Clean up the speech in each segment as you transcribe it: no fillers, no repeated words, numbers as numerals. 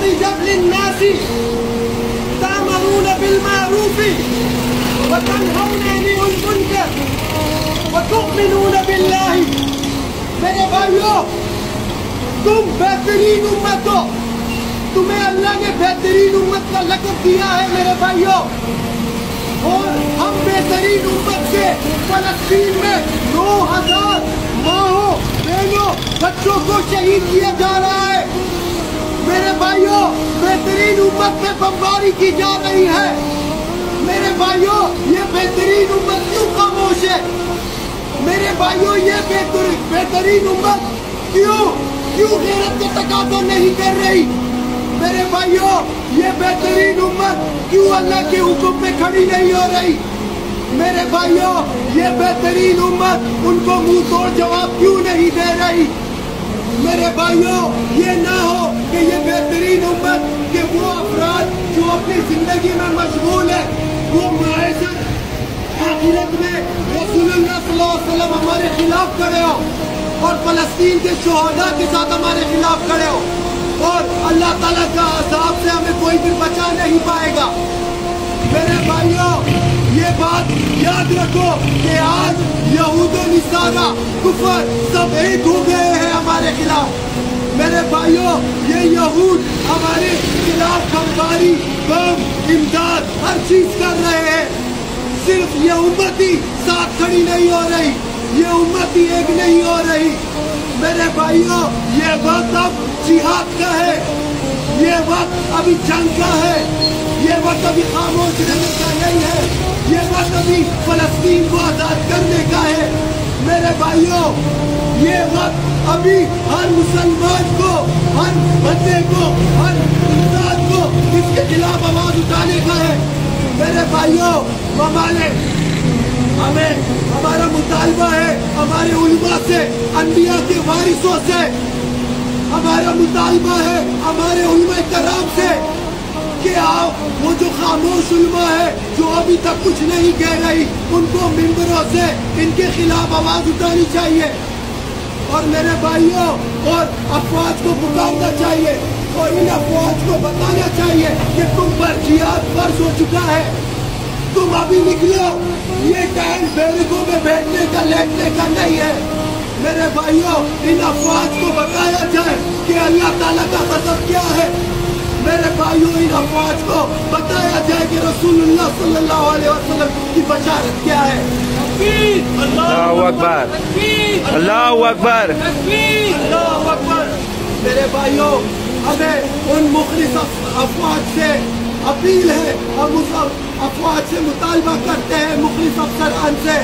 أخرجت للناس تأمرون بالمعروف وتنهون عن المنكر وتؤمنون بالله. میرے بھائیوں، تم بہترین امت ہو، تمہیں اللہ نے بہترین امت کا لقب دیا ہے میرے بھائیوں، اور ہم بہترین امت سے فلسطین میں 9,000 ماؤں بہنوں بچوں کو شہید کیا جا رہا ہے میرے بھائیوں۔ بہترین امت میں بمباری کی جا رہی ہے میرے بھائیوں۔ یہ بہترین امت کیوں خاموش ہے میرے بھائیوں؟ یہ بہترین امت کیوں غیرت کا تقاضا نہیں کر رہی میرے بھائیوں؟ یہ بہترین امت کیوں اللہ کے حکم پہ کھڑی نہیں ہو رہی میرے بھائیوں؟ یہ بہترین امت ان کو منہ توڑ جواب کیوں نہیں دے رہی میرے بھائیوں؟ یہ نہ ہو کہ یہ بہترین امت کہ وہ افراد جو اپنی زندگی میں مشغول ہے، وہ معاشر آخرت میں رسول اللہ صلی اللہ علیہ وسلم ہمارے خلاف کھڑے ہو، اور فلسطین کے شہداء کے ساتھ ہمارے خلاف کھڑے ہو، اور اللہ تعالیٰ کا عذاب سے ہمیں کوئی بھی بچا نہیں پائے گا میرے بھائیوں۔ یہ بات یاد رکھو کہ آج یہود و نصارہ کفر سب ایک ہو گئے ہیں ہمارے خلاف میرے بھائیوں۔ یہ یہود ہمارے خلاف بمباری، بم، امداد ہر چیز کر رہے ہیں، صرف یہ امت ہی ساتھ کھڑی نہیں ہو رہی، یہ امت ہی ایک نہیں ہو رہی میرے بھائیوں۔ یہ وقت اب جہاد کا ہے، یہ وقت ابھی جنگ کا ہے، یہ وقت ابھی خاموش رہنے کا نہیں ہے، یہ وقت ابھی فلسطین کو آزاد کرنے کا ہے میرے بھائیوں۔ یہ وقت ابھی ہر مسلمان کو، ہر بندے کو، ہر انسان کو اس کے خلاف آواز اٹھانے کا ہے میرے بھائیوں۔ ہمیں ہمارا مطالبہ ہے ہمارے علماء سے، انبیاء کے وارثوں سے، ہمارا مطالبہ ہے ہمارے علماء کرام سے کہ آپ وہ جو خاموش علماء ہے جو ابھی تک کچھ نہیں کہہ رہی، ان کو ممبروں سے ان کے خلاف آواز اٹھانی چاہیے، اور میرے بھائیوں اور افواج کو پکارنا چاہیے، اور ان افواج کو بتانا چاہیے کہ تم پر جہاد فرض ہو چکا ہے، تم ابھی نکلو، یہ ٹائم بیرکوں میں بیٹھنے کا، لیٹنے کا نہیں ہے میرے بھائیوں۔ ان افواج کو بتایا جائے کہ اللہ تعالیٰ کا غضب کیا ہے میرے بھائیوں، ان افواج کو بتایا جائے کہ رسول اللہ صلی اللہ علیہ وسلم کی بشارت کیا ہے۔ اللہ اکبر، اللہ اکبر، اللہ اکبر میرے بھائیوں۔ ہمیں ان مخلص افواج سے اپیل ہے، ہم اس افواج سے مطالبہ کرتے ہیں، مخلص افسران سے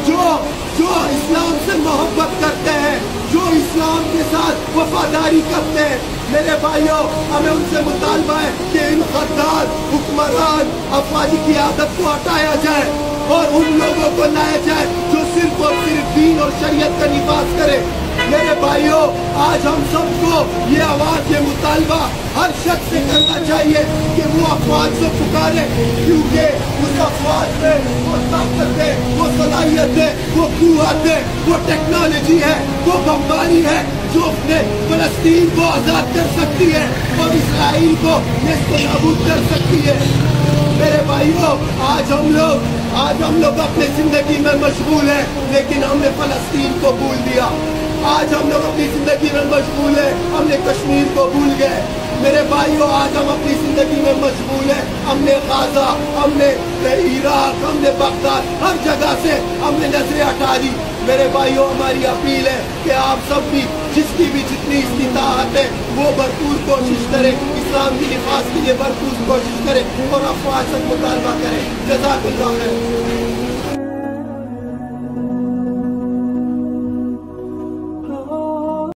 جو اسلام سے محبت کرتے ہیں، جو اسلام کے ساتھ وفاداری کرتے ہیں میرے بھائیوں، ہمیں ان سے مطالبہ ہے کہ ان غدار حکمران افواجی قیادت کو ہٹایا جائے، اور ان لوگوں کو لایا جائے جو صرف اور صرف دین اور شریعت کا نفاذ کرے میرے بھائیوں۔ آج ہم سب کو یہ آواز، یہ مطالبہ ہر شخص سے کرنا چاہیے کہ وہ افواج سے پکارے، کیونکہ اس افواج میں وہ طاقت ہے، وہ صلاحیت ہے، وہ قوت ہے، وہ ٹیکنالوجی ہے، وہ بمباری ہے جو اپنے فلسطین کو آزاد کر سکتی ہے اور اسرائیل کو نیست و نابود کر سکتی ہے میرے بھائیوں۔ آج ہم لوگ اپنے زندگی میں مشغول ہیں، لیکن ہم نے فلسطین کو بھول دیا۔ آج ہم لوگ اپنی زندگی میں مشغول ہیں، ہم نے کشمیر کو بھول گئے میرے بھائیوں۔ آج ہم اپنی زندگی میں مشغول ہیں، ہم نے غزہ، ہم نے عراق، ہم نے بغداد، ہر جگہ سے ہم نے نظریں ہٹا دی میرے بھائیوں۔ ہماری اپیل ہے کہ آپ سب بھی جس کی بھی جتنی استطاعت ہے وہ بھرپور کوشش کرے، اسلام کی نفاذ کے لیے بھرپور کوشش کرے اور افواج سے مطالبہ کرے۔ جزاک اللہ خیر۔